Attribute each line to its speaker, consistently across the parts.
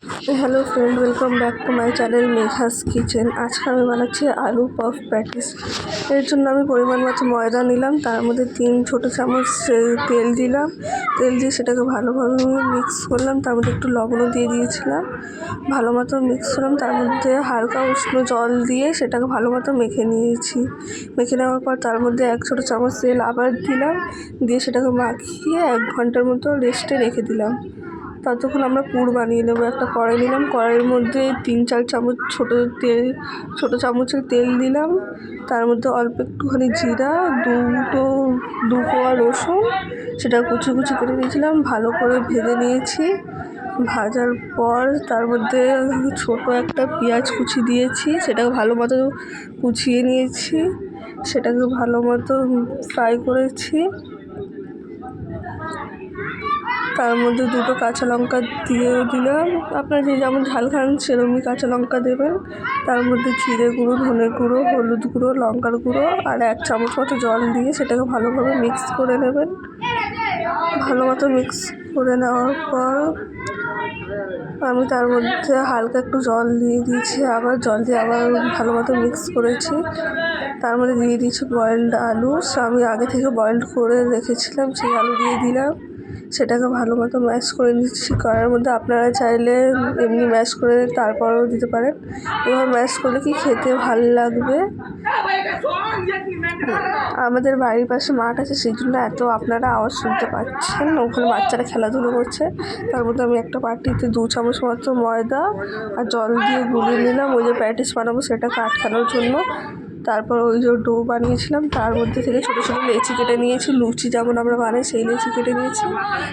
Speaker 1: Hello friend, welcome back to my channel Megha's kitchen. আজকে আমি বানাচ্ছি আলু পাফ প্যাটিস। এর জন্য আমি পরিমাণ মতো ময়দা নিলাম, তার মধ্যে 3 ছোটো চামচ তেল দিলাম। তেল দিয়ে সেটাকে ভালোভাবে মিক্স করলাম। তার মধ্যে একটু লবণও দিয়ে দিয়েছিলাম, ভালো মতো মিক্স করলাম। তার মধ্যে হালকা উষ্ণ জল দিয়ে সেটাকে ভালো মতো মেখে নিয়েছি। মেখে নেওয়ার পর তার মধ্যে 1 ছোটো চামচ তেল আবার দিলাম, দিয়ে সেটাকে মাখিয়ে 1 ঘন্টার মতো রেস্টে রেখে দিলাম। ততক্ষণ আমরা পুর বানিয়ে নেবো। একটা কড়াই নিলাম, কড়াইয়ের মধ্যে 3-4 চামচ ছোটো চামচের তেল দিলাম। তার মধ্যে অল্প একটুখানি জিরা, দু কোয়া রসুন সেটা কুচি কুচি করে দিয়েছিলাম, ভালো করে ভেজে নিয়েছি। ভাজার পর তার মধ্যে ছোটো একটা পেঁয়াজ কুচি দিয়েছি, সেটাকে ভালো মতো কুচিয়ে নিয়েছি, সেটাকে ভালো মতো ফ্রাই করেছি। তার মধ্যে 2টো কাঁচা লঙ্কা দিয়ে দিলাম, আপনারা যে যেমন ঝাল খান সেরকমই কাঁচা লঙ্কা দেবেন। তার মধ্যে জিরে গুঁড়ো, ধনে গুঁড়ো, হলুদ গুঁড়ো, লঙ্কার গুঁড়ো আর 1 চামচ মতো জল দিয়ে সেটাকে ভালোভাবে মিক্স করে নেবেন। ভালো মতো মিক্স করে নেওয়ার পর আমি তার মধ্যে হালকা একটু জল দিয়ে দিয়েছি, আবার জল দিয়ে আবার ভালো মতো মিক্স করেছি। তার মধ্যে দিয়ে দিয়েছি বয়েলড আলু, আমি আগে থেকে বয়েলড করে রেখেছিলাম, সেই আলু দিয়ে দিলাম। সেটাকে ভালো মতো ম্যাশ করে নিচ্ছি কড়াইয়ের মধ্যে। আপনারা চাইলে এমনি ম্যাশ করে তারপরেও দিতে পারেন। এবার ম্যাশ করলে কি খেতে ভালো লাগবে। আমাদের বাড়ির পাশে মাঠ আছে, সেই জন্য এত আপনারা আওয়াজ শুনতে পাচ্ছেন। ওখানে বাচ্চারা খেলাধুলো করছে। তার মধ্যে আমি একটা বাটিতে 2 চামচ মতো ময়দা আর জল দিয়ে গুলিয়ে নিলাম, ওই যে প্যাটিস বানাবো সেটাকে আটকানোর জন্য। তারপর ওই যে ডো বানিয়েছিলাম তার মধ্যে থেকে ছোটো ছোটো লেচি কেটে নিয়েছি, লুচি যেমন আমরা বানাই সেই লেচি কেটে নিয়েছি।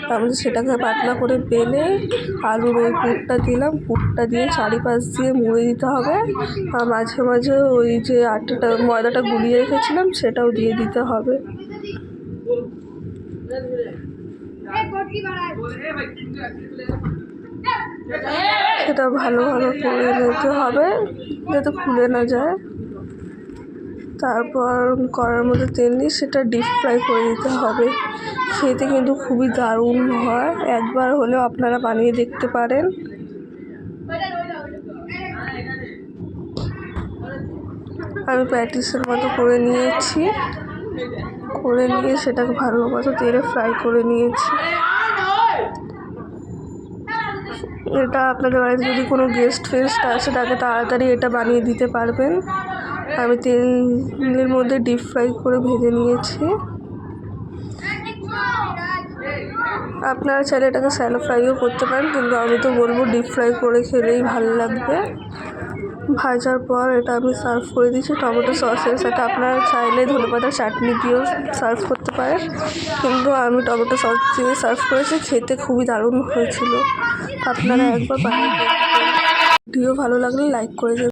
Speaker 1: তার মধ্যে সেটাকে পাতলা করে বেলে আলুর ওই পুরটা দিলাম, পুরটা দিয়ে চারিপাশ দিয়ে মুড়ে দিতে হবে। আর মাঝে মাঝে ওই যে ময়দাটা গুলিয়ে রেখেছিলাম সেটাও দিয়ে দিতে হবে। সেটা ভালোভাবে করে নিতে হবে যাতে খুলে না যায়। তারপর কড়াইয়ের মধ্যে তেল নিয়ে সেটা ডিপ ফ্রাই করে দিতে হবে। খেতে কিন্তু খুবই দারুণ হয়, একবার হলেও আপনারা বানিয়ে দেখতে পারেন। আমি প্যাটিসের মতো করে নিয়েছি, করে নিয়ে সেটাকে ভালো মতো তেলে ফ্রাই করে নিয়েছি। এটা আপনাদের বাড়িতে যদি কোনো গেস্ট আসে তাকে তাড়াতাড়ি এটা বানিয়ে দিতে পারবেন। আমি তেলের মধ্যে ডিপ ফ্রাই করে ভেজে নিয়েছি। আপনারা চাইলে এটাকে স্যালো ফ্রাইও করতে পারেন, কিন্তু আমি তো বলবো ডিপ ফ্রাই করে খেলেই ভালো লাগবে। ভাজার পর এটা আমি সার্ভ করে দিয়েছি টমেটো সসের সাথে। আপনারা চাইলে ধনেপাতার চাটনি দিয়েও সার্ভ করতে পারেন, কিন্তু আমি টমেটো সস দিয়ে সার্ভ করেছি। খেতে খুবই দারুণ হয়েছিল। আপনারা একবার বানিয়ে দেখবেন। ভিডিও ভালো লাগলে লাইক করে দেবেন।